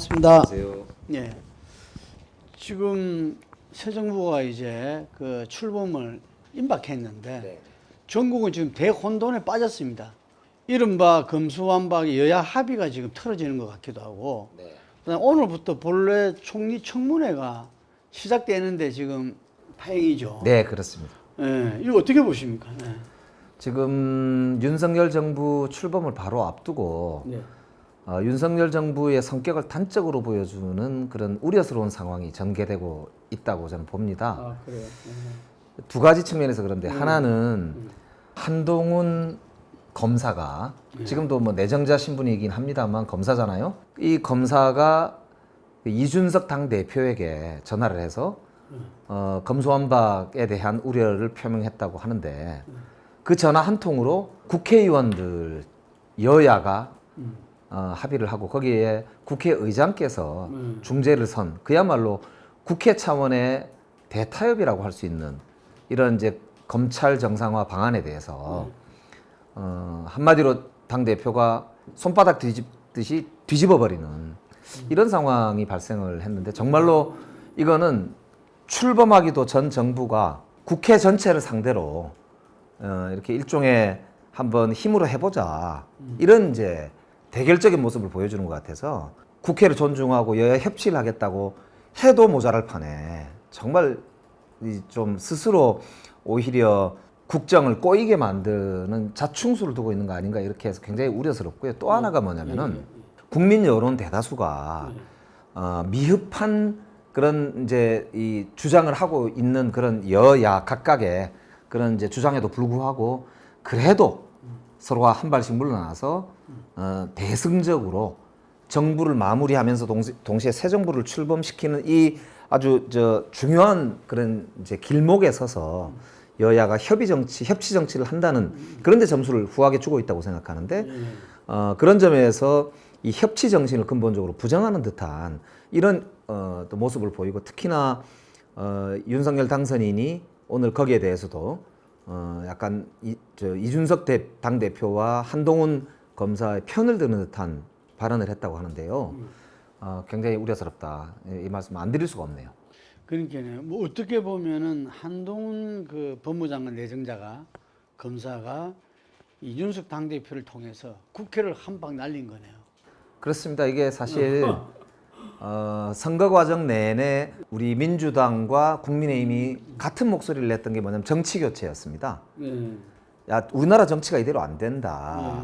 반갑습니다. 안녕하세요. 예. 지금 새 정부가 이제 그 출범을 임박했는데 네. 전국은 지금 대혼돈에 빠졌습니다. 이른바 검수완박의 여야 합의가 지금 틀어지는 것 같기도 하고, 네. 그다음 오늘부터 본래 총리 청문회가 시작되는데 지금 파행이죠. 네, 그렇습니다. 예. 이거 어떻게 보십니까? 네. 지금 윤석열 정부 출범을 바로 앞두고 네. 윤석열 정부의 성격을 단적으로 보여주는 그런 우려스러운 상황이 전개되고 있다고 저는 봅니다. 아, 그래요. 두 가지 측면에서 그런데 하나는 한동훈 검사가 지금도 뭐 내정자 신분이긴 합니다만 검사잖아요. 이 검사가 이준석 당 대표에게 전화를 해서 검수완박에 대한 우려를 표명했다고 하는데 그 전화 한 통으로 국회의원들 여야가 합의를 하고 거기에 국회의장께서 중재를 선 그야말로 국회 차원의 대타협이라고 할 수 있는 이런 이제 검찰 정상화 방안에 대해서 한마디로 당 대표가 손바닥 뒤집듯이 뒤집어 버리는 이런 상황이 발생을 했는데 정말로 이거는 출범하기도 전 정부가 국회 전체를 상대로 이렇게 일종의 한번 힘으로 해보자 이런 이제 대결적인 모습을 보여주는 것 같아서 국회를 존중하고 여야 협치를 하겠다고 해도 모자랄 판에 정말 좀 스스로 오히려 국정을 꼬이게 만드는 자충수를 두고 있는 거 아닌가 이렇게 해서 굉장히 우려스럽고요. 또 하나가 뭐냐면은 국민 여론 대다수가 미흡한 그런 이제 이 주장을 하고 있는 그런 여야 각각의 그런 이제 주장에도 불구하고 그래도 서로가 한 발씩 물러나서 대승적으로 정부를 마무리하면서 동시에 새 정부를 출범시키는 이 아주 중요한 그런 이제 길목에 서서 여야가 협치 정치를 한다는 그런 데 점수를 후하게 주고 있다고 생각하는데 그런 점에서 이 협치 정신을 근본적으로 부정하는 듯한 이런 또 모습을 보이고 특히나 윤석열 당선인이 오늘 거기에 대해서도 약간 이준석 당대표와 한동훈 검사의 편을 드는 듯한 발언을 했다고 하는데요. 굉장히 우려스럽다. 이 말씀 안 드릴 수가 없네요. 그러니까 뭐 어떻게 보면은 한동훈 그 법무장관 내정자가 검사가 이준석 당대표를 통해서 국회를 한 방 날린 거네요. 그렇습니다. 이게 사실 선거 과정 내내 우리 민주당과 국민의힘이 같은 목소리를 냈던 게 뭐냐면 정치 교체였습니다. 야, 우리나라 정치가 이대로 안 된다.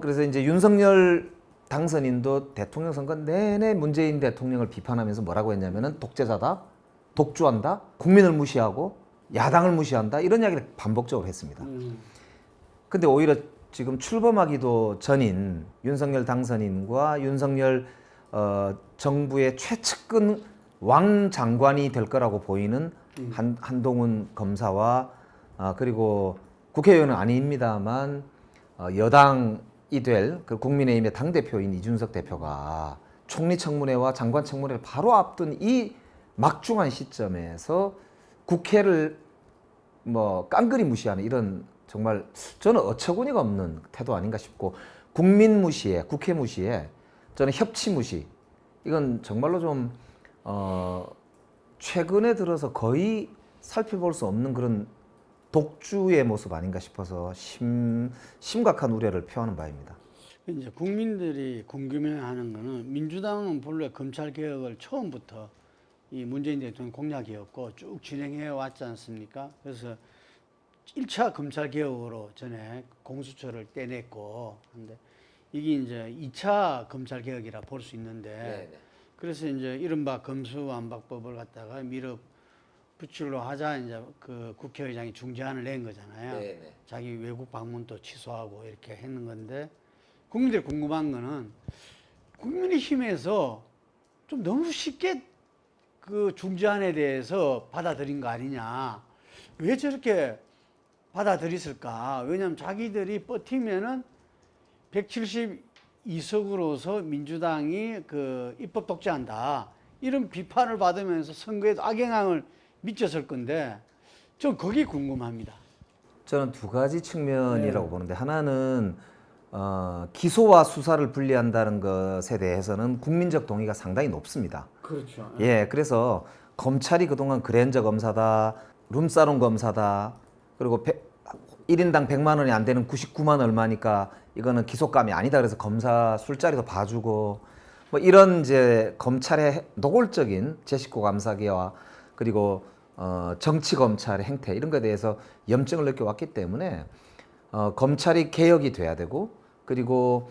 그래서 이제 윤석열 당선인도 대통령 선거 내내 문재인 대통령을 비판하면서 뭐라고 했냐면은 독재자다, 독주한다, 국민을 무시하고 야당을 무시한다 이런 이야기를 반복적으로 했습니다. 근데 오히려 지금 출범하기도 전인 윤석열 당선인과 윤석열 정부의 최측근 왕 장관이 될 거라고 보이는 한동훈 검사와 그리고 국회의원은 아닙니다만 여당이 될 그 국민의힘의 당대표인 이준석 대표가 총리 청문회와 장관 청문회를 바로 앞둔 이 막중한 시점에서 국회를 뭐 깡그리 무시하는 이런 정말 저는 어처구니가 없는 태도 아닌가 싶고 국민 무시에 국회 무시에 저는 협치 무시 이건 정말로 좀 최근에 들어서 거의 살펴볼 수 없는 그런 독주의 모습 아닌가 싶어서 심각한 우려를 표하는 바입니다. 이제 국민들이 궁금해하는 거는 민주당은 본래 검찰 개혁을 처음부터 이 문재인 대통령 공약이었고 쭉 진행해 왔지 않습니까? 그래서 1차 검찰 개혁으로 전에 공수처를 떼냈고 한데 이게 이제 2차 검찰 개혁이라 볼 수 있는데 네네. 그래서 이제 이른바 검수완박법을 갖다가 밀어붙이려 하자 이제 그 국회의장이 중재안을 낸 거잖아요. 네네. 자기 외국 방문도 취소하고 이렇게 했는 건데 국민들이 궁금한 거는 국민의힘에서 좀 너무 쉽게 그 중재안에 대해서 받아들인 거 아니냐. 왜 저렇게 받아들였을까? 왜냐하면 자기들이 버티면은 172석으로서 민주당이 그 입법 독재한다. 이런 비판을 받으면서 선거에도 악영향을 미쳤을 건데 전 그게 궁금합니다. 저는 두 가지 측면이라고 보는데 하나는 기소와 수사를 분리한다는 것에 대해서는 국민적 동의가 상당히 높습니다. 그렇죠. 예, 그래서 검찰이 그동안 그랜저 검사다, 룸사롱 검사다, 그리고 1인당 100만 원이 안 되는 99만 얼마니까 이거는 기소감이 아니다. 그래서 검사 술자리도 봐주고 뭐 이런 이제 검찰의 노골적인 제 식구 감사기와 그리고 정치 검찰의 행태 이런 것에 대해서 염증을 느껴왔기 때문에 검찰이 개혁이 돼야 되고 그리고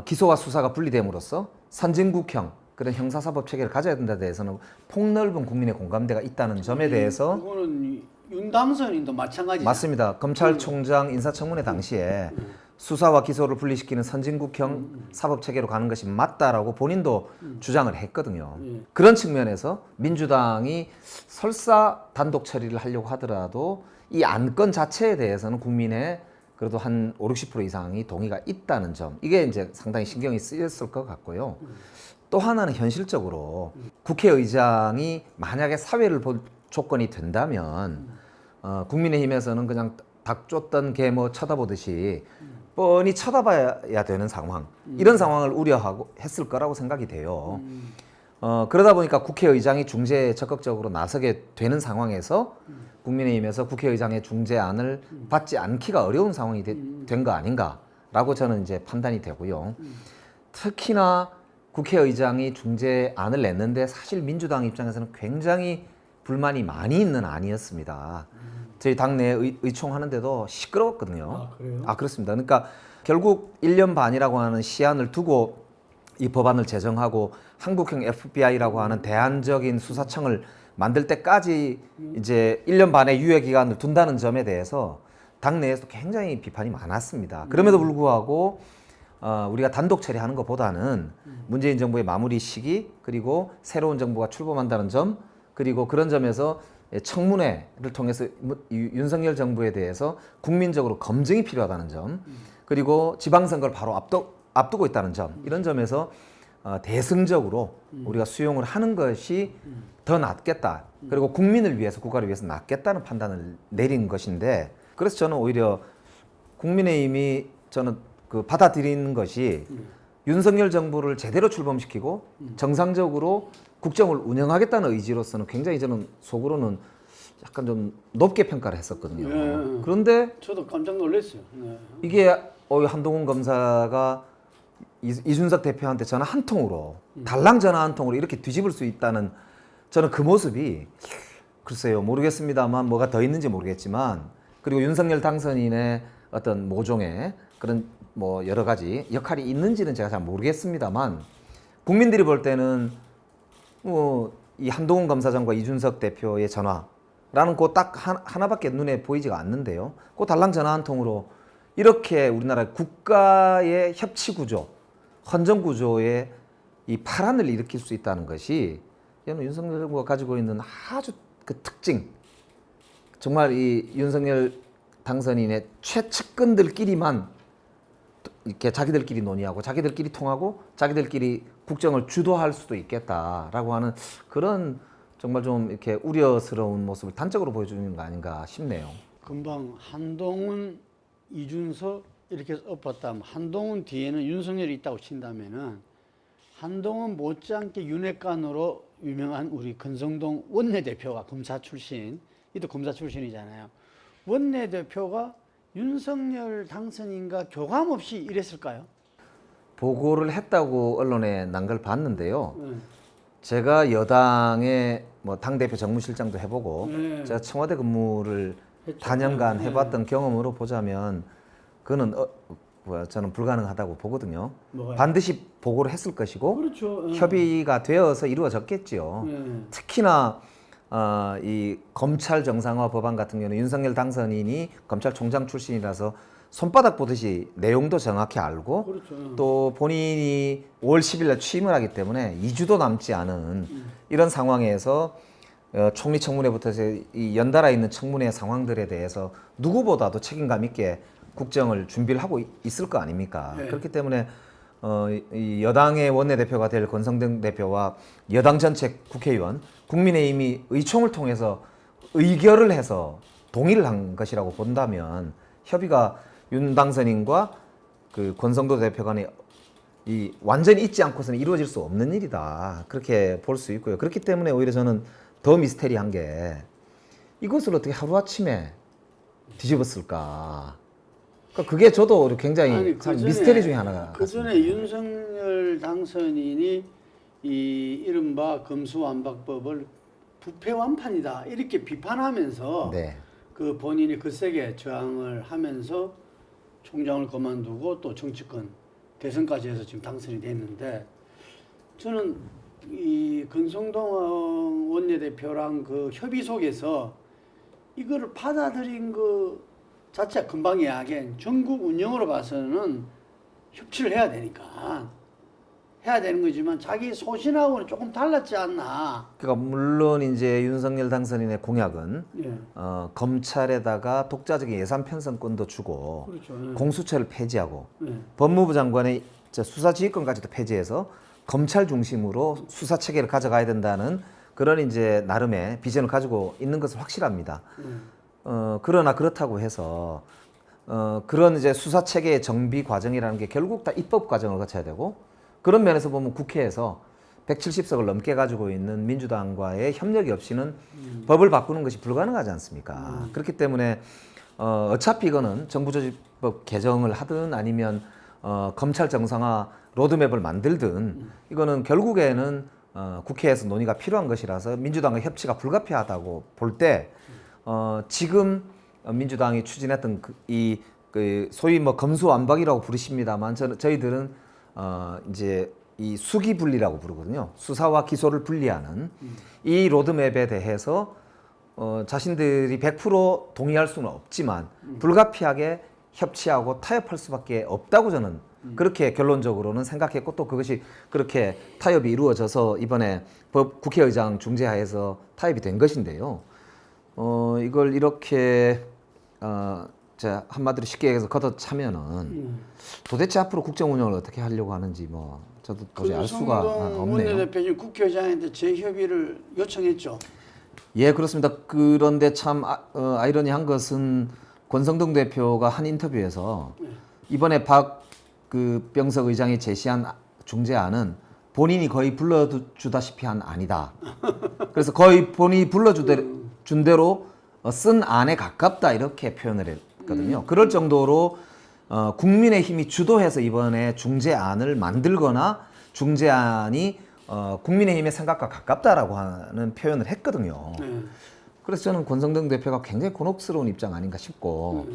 기소와 수사가 분리됨으로써 선진국형 그런 형사사법 체계를 가져야 된다에 대해서는 폭넓은 국민의 공감대가 있다는 점에 대해서 이거는 윤당선인도 마찬가지죠. 맞습니다. 검찰총장 인사청문회 당시에 수사와 기소를 분리시키는 선진국형 사법체계로 가는 것이 맞다라고 본인도 주장을 했거든요. 그런 측면에서 민주당이 설사 단독 처리를 하려고 하더라도 이 안건 자체에 대해서는 국민의 그래도 한 5, 60% 이상이 동의가 있다는 점 이게 이제 상당히 신경이 쓰였을 것 같고요. 또 하나는 현실적으로 국회의장이 만약에 사회를 볼 조건이 된다면 국민의힘에서는 그냥 닭 쫓던 개 뭐 쳐다보듯이 뻔히 쳐다봐야 되는 상황 이런 상황을 우려하고 했을 거라고 생각이 돼요. 그러다 보니까 국회의장이 중재에 적극적으로 나서게 되는 상황에서 국민의힘에서 국회의장의 중재안을 받지 않기가 어려운 상황이 된 거 아닌가라고 저는 이제 판단이 되고요. 특히나 국회의장이 중재안을 냈는데 사실 민주당 입장에서는 굉장히 불만이 많이 있는 안이었습니다. 저희 당내 의총하는데도 시끄러웠거든요. 아, 그래요? 그렇습니다. 그러니까 결국 1년 반이라고 하는 시한을 두고 이 법안을 제정하고 한국형 FBI라고 하는 대안적인 수사청을 만들 때까지 이제 1년 반의 유예 기간을 둔다는 점에 대해서 당내에서 굉장히 비판이 많았습니다. 그럼에도 불구하고 우리가 단독 처리하는 것보다는 문재인 정부의 마무리 시기 그리고 새로운 정부가 출범한다는 점 그리고 그런 점에서 청문회를 통해서 윤석열 정부에 대해서 국민적으로 검증이 필요하다는 점 그리고 지방선거를 바로 앞두고 있다는 점 이런 점에서 대승적으로 우리가 수용을 하는 것이 더 낫겠다 그리고 국민을 위해서 국가를 위해서 낫겠다는 판단을 내린 것인데 그래서 저는 오히려 국민의힘이 저는 받아들이는 것이 윤석열 정부를 제대로 출범시키고 정상적으로 국정을 운영하겠다는 의지로서는 굉장히 저는 속으로는 약간 좀 높게 평가를 했었거든요. 네. 그런데 저도 깜짝 놀랐어요. 네. 이게 한동훈 검사가 이준석 대표한테 전화 한 통으로 달랑 전화 한 통으로 이렇게 뒤집을 수 있다는 저는 그 모습이 글쎄요 모르겠습니다만 뭐가 더 있는지 모르겠지만 그리고 윤석열 당선인의 어떤 모종의 그런 뭐 여러 가지 역할이 있는지는 제가 잘 모르겠습니다만 국민들이 볼 때는 뭐 이 한동훈 검사장과 이준석 대표의 전화라는 그 딱 하나밖에 눈에 보이지가 않는데요. 그 달랑 전화 한 통으로 이렇게 우리나라 국가의 협치 구조, 헌정 구조에 이 파란을 일으킬 수 있다는 것이 저는 윤석열 정부가 가지고 있는 아주 그 특징. 정말 이 윤석열 당선인의 최측근들끼리만 이렇게 자기들끼리 논의하고 자기들끼리 통하고 자기들끼리 국정을 주도할 수도 있겠다라고 하는 그런 정말 좀 이렇게 우려스러운 모습을 단적으로 보여주는 거 아닌가 싶네요. 금방 한동훈, 이준석 이렇게 엎었다면 한동훈 뒤에는 윤석열이 있다고 친다면은 한동훈 못지않게 윤핵관으로 유명한 우리 권성동 원내대표가 검사 출신, 이도 검사 출신이잖아요. 원내대표가 윤석열 당선인과 교감 없이 이랬을까요? 보고를 했다고 언론에 난 걸 봤는데요. 제가 여당의 뭐 당대표 정무실장도 해보고 제가 청와대 근무를 했죠. 다년간 해봤던 경험으로 보자면 그거는 저는 불가능하다고 보거든요. 뭐가요? 반드시 보고를 했을 것이고 그렇죠. 협의가 되어서 이루어졌겠지요. 특히나 이 검찰 정상화 법안 같은 경우는 윤석열 당선인이 검찰총장 출신이라서 손바닥 보듯이 내용도 정확히 알고 그렇죠. 또 본인이 5월 10일 날 취임을 하기 때문에 2주도 남지 않은 이런 상황에서 총리 청문회부터 해서 이 연달아 있는 청문회 상황들에 대해서 누구보다도 책임감 있게 국정을 준비를 하고 있을 거 아닙니까? 네. 그렇기 때문에 이 여당의 원내대표가 될 권성동 대표와 여당 전체 국회의원, 국민의힘이 의총을 통해서 의결을 해서 동의를 한 것이라고 본다면 협의가 윤 당선인과 그 권성도 대표 간에 이 완전히 잊지 않고서는 이루어질 수 없는 일이다. 그렇게 볼 수 있고요. 그렇기 때문에 오히려 저는 더 미스테리한 게 이것을 어떻게 하루아침에 뒤집었을까. 그러니까 그게 저도 굉장히 참 미스테리 중에 하나가 그 전에 윤석열 당선인이 이 이른바 검수완박법을 부패 완판이다 이렇게 비판하면서 네. 그 본인이 거세게 저항을 하면서 총장을 그만두고 또 정치권 대선까지 해서 지금 당선이 됐는데 저는 이 권성동 원내대표랑 그 협의 속에서 이거를 받아들인 그 자체가 금방 이야기한 전국 운영으로 봐서는 협치를 해야 되니까 해야 되는 거지만 자기 소신하고는 조금 달랐지 않나. 그러니까 물론 이제 윤석열 당선인의 공약은 예. 검찰에다가 독자적인 예산 편성권도 주고 그렇죠. 예. 공수처를 폐지하고 예. 법무부 장관의 수사지휘권까지도 폐지해서 검찰 중심으로 수사 체계를 가져가야 된다는 그런 이제 나름의 비전을 가지고 있는 것은 확실합니다. 그러나 그렇다고 해서 그런 이제 수사 체계의 정비 과정이라는 게 결국 다 입법 과정을 거쳐야 되고 그런 면에서 보면 국회에서 170석을 넘게 가지고 있는 민주당과의 협력이 없이는 법을 바꾸는 것이 불가능하지 않습니까? 그렇기 때문에 어차피 이거는 정부조직법 개정을 하든 아니면 검찰 정상화 로드맵을 만들든 이거는 결국에는 국회에서 논의가 필요한 것이라서 민주당과 협치가 불가피하다고 볼 때 지금 민주당이 추진했던 그 소위 뭐 검수완박이라고 부르십니다만 저희들은 이제 이 수기 분리라고 부르거든요. 수사와 기소를 분리하는 이 로드맵에 대해서 자신들이 100% 동의할 수는 없지만 불가피하게 협치하고 타협할 수밖에 없다고 저는 그렇게 결론적으로는 생각했고 또 그것이 그렇게 타협이 이루어져서 이번에 국회의장 중재하에서 타협이 된 것인데요. 이걸 이렇게 자 한마디로 쉽게 얘기해서 걷어차면은 도대체 앞으로 국정 운영을 어떻게 하려고 하는지 뭐 저도 도저히 알 수가 없네요. 원내대표님 국회의장한테 재협의를 요청했죠. 예, 그렇습니다. 그런데 참 아이러니한 것은 권성동 대표가 한 인터뷰에서 이번에 병석 의장이 제시한 중재안은 본인이 거의 불러주다시피 한 안이다. 그래서 거의 본인이 불러준 대로 쓴 안에 가깝다 이렇게 표현을 했거든요. 그럴 정도로 국민의힘이 주도해서 이번에 중재안을 만들거나 중재안이 국민의힘의 생각과 가깝다라고 하는 표현을 했거든요. 그래서 저는 권성동 대표가 굉장히 곤혹스러운 입장 아닌가 싶고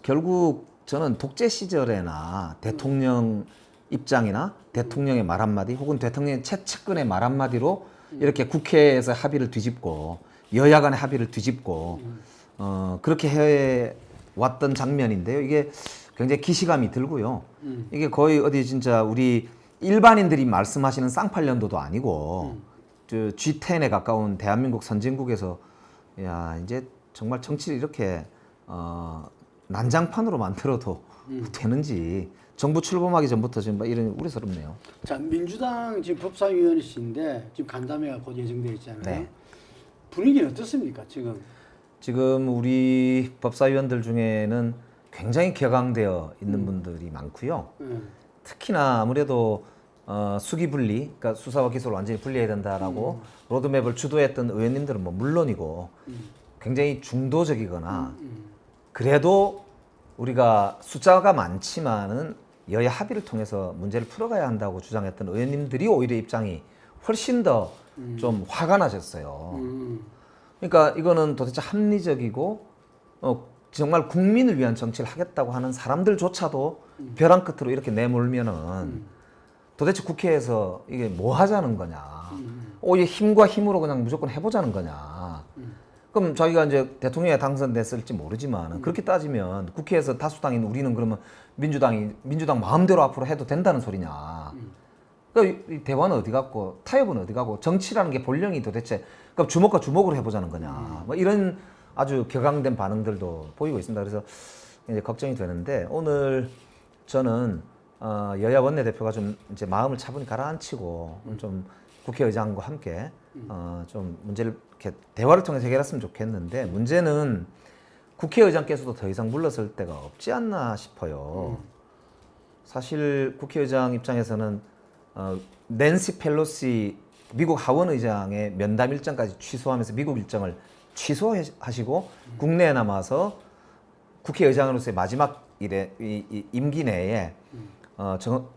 결국 저는 독재 시절에나 대통령 입장이나 대통령의 말 한마디 혹은 대통령의 최측근의 말 한마디로 이렇게 국회에서 합의를 뒤집고 여야 간의 합의를 뒤집고 그렇게 해왔던 장면인데요. 이게 굉장히 기시감이 들고요. 이게 거의 어디 진짜 우리 일반인들이 말씀하시는 쌍팔년도도 아니고 저 G10에 가까운 대한민국 선진국에서 야 이제 정말 정치를 이렇게 난장판으로 만들어도 되는지 정부 출범하기 전부터 지금 이런 우려스럽네요. 자 민주당 지금 법사위원이신데 지금 간담회가 곧 예정되어 있잖아요. 네. 분위기는 어떻습니까 지금? 지금 우리 법사위원들 중에는 굉장히 격앙되어 있는 분들이 많고요. 특히나 아무래도 수기 분리, 그러니까 수사와 기소를 완전히 분리해야 된다라고 로드맵을 주도했던 의원님들은 뭐 물론이고 굉장히 중도적이거나 그래도 우리가 숫자가 많지만은 여야 합의를 통해서 문제를 풀어가야 한다고 주장했던 의원님들이 오히려 입장이 훨씬 더 좀 화가 나셨어요. 그러니까 이거는 도대체 합리적이고 정말 국민을 위한 정치를 하겠다고 하는 사람들조차도 벼랑 끝으로 이렇게 내몰면은 도대체 국회에서 이게 뭐 하자는 거냐? 오히려 힘과 힘으로 그냥 무조건 해보자는 거냐? 그럼 자기가 이제 대통령에 당선됐을지 모르지만 그렇게 따지면 국회에서 다수당인 우리는 그러면 민주당 마음대로 앞으로 해도 된다는 소리냐? 그러니까 이 대화는 어디 갔고 타협은 어디 가고 정치라는 게 본령이 도대체 그럼 주먹과 주먹으로 해보자는 거냐? 뭐 이런 아주 격앙된 반응들도 보이고 있습니다. 그래서 이제 걱정이 되는데 오늘 저는 여야 원내대표가 좀 이제 마음을 차분히 가라앉히고 좀 국회의장과 함께 좀 문제를 이렇게 대화를 통해서 해결했으면 좋겠는데 문제는 국회의장께서도 더 이상 물러설 데가 없지 않나 싶어요. 사실 국회의장 입장에서는 낸시 펠로시 미국 하원 의장의 면담 일정까지 취소하면서 미국 일정을 취소하시고 국내에 남아서 국회의장으로서의 마지막 이 임기 내에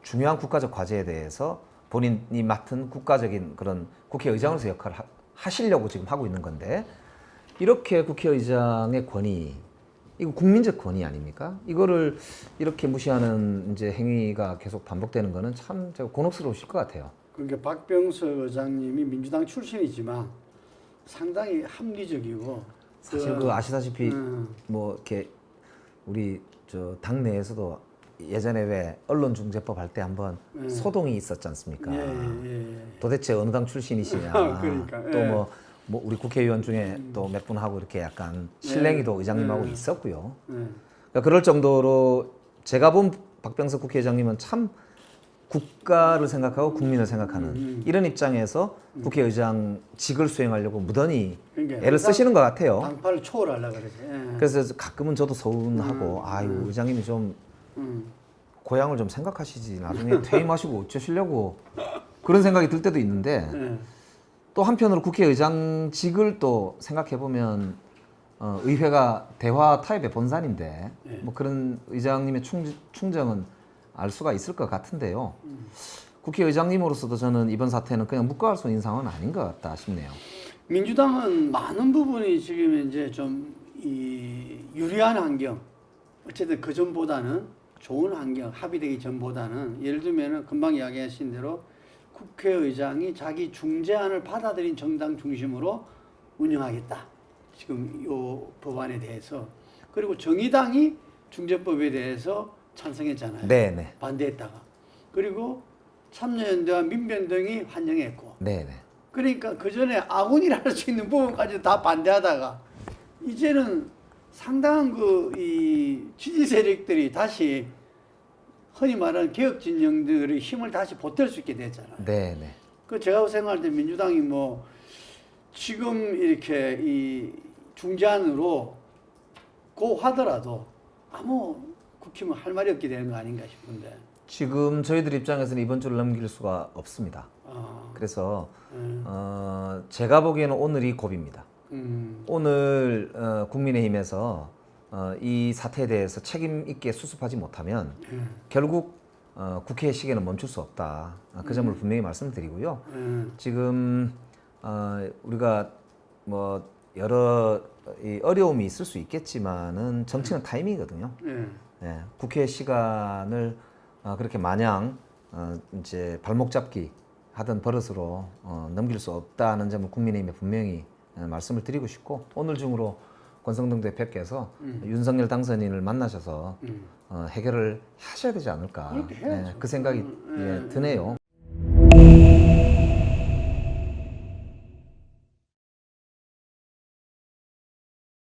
중요한 국가적 과제에 대해서 본인이 맡은 국가적인 그런 국회의장으로서 역할을 하시려고 지금 하고 있는 건데, 이렇게 국회의장의 권위, 이거 국민적 권위 아닙니까? 이거를 이렇게 무시하는 이제 행위가 계속 반복되는 거는 참 제가 곤혹스러우실 것 같아요. 그러니까 박병석 의장님이 민주당 출신이지만 상당히 합리적이고, 사실 그 아시다시피 뭐 이렇게 우리 저 당내에서도 예전에 왜 언론중재법 할 때 한번 소동이 있었지 않습니까? 도대체 어느 당 출신이시냐? 그러니까, 또 뭐 우리 국회의원 중에 또 몇 분 하고 이렇게 약간 실랭이도 의장님하고 있었고요. 그러니까 그럴 정도로 제가 본 박병석 국회의장님은 참 국가를 생각하고 국민을 생각하는 이런 입장에서 국회의장직을 수행하려고 무던히 그러니까 애를 쓰시는 것 같아요. 당파를 초월하려고 그러지. 그래서 가끔은 저도 서운하고 아유 의장님이 좀 고향을 좀 생각하시지, 나중에 퇴임하시고 어쩌시려고 그런 생각이 들 때도 있는데, 또 한편으로 국회의장직을 또 생각해 보면 의회가 대화 타협의 본산인데 뭐 그런 의장님의 충정은 알 수가 있을 것 같은데요. 국회의장님으로서도 저는 이번 사태는 그냥 묵과할 수 있는 상황은 아닌 것 같다 싶네요. 민주당은 많은 부분이 지금 이제 좀 유리한 환경, 어쨌든 그 전보다는 좋은 환경, 합의되기 전보다는, 예를 들면은 금방 이야기하신 대로 국회의장이 자기 중재안을 받아들인 정당 중심으로 운영하겠다, 지금 요 법안에 대해서. 그리고 정의당이 중재법에 대해서 찬성했잖아요. 네네. 반대했다가. 그리고 참여연대와 민변등이 환영했고. 네네. 그러니까 그 전에 아군이라 할 수 있는 부분까지 다 반대하다가 이제는 상당한 이 지지 세력들이 다시 흔히 말하는 개혁 진영들의 힘을 다시 보탤 수 있게 됐잖아요. 네네. 그 제가 생각할 때 민주당이 뭐 지금 이렇게 이 중재안으로 고 하더라도 아무 국힘은 할 말이 없게 되는 거 아닌가 싶은데. 지금 저희들 입장에서는 이번 주를 넘길 수가 없습니다. 그래서 제가 보기에는 오늘이 고비입니다. 오늘 국민의힘에서 이 사태에 대해서 책임 있게 수습하지 못하면 결국 국회의 시계는 멈출 수 없다. 그 점을 분명히 말씀드리고요. 지금 우리가 뭐 여러 어려움이 있을 수 있겠지만은 정치는 타이밍이거든요. 국회 시간을 그렇게 마냥 이제 발목 잡기 하던 버릇으로 넘길 수 없다는 점을 국민의힘에 분명히 말씀을 드리고 싶고, 오늘 중으로 권성동 대표께서 윤석열 당선인을 만나셔서 해결을 하셔야 되지 않을까, 그렇게 해야죠. 그 생각이 드네요.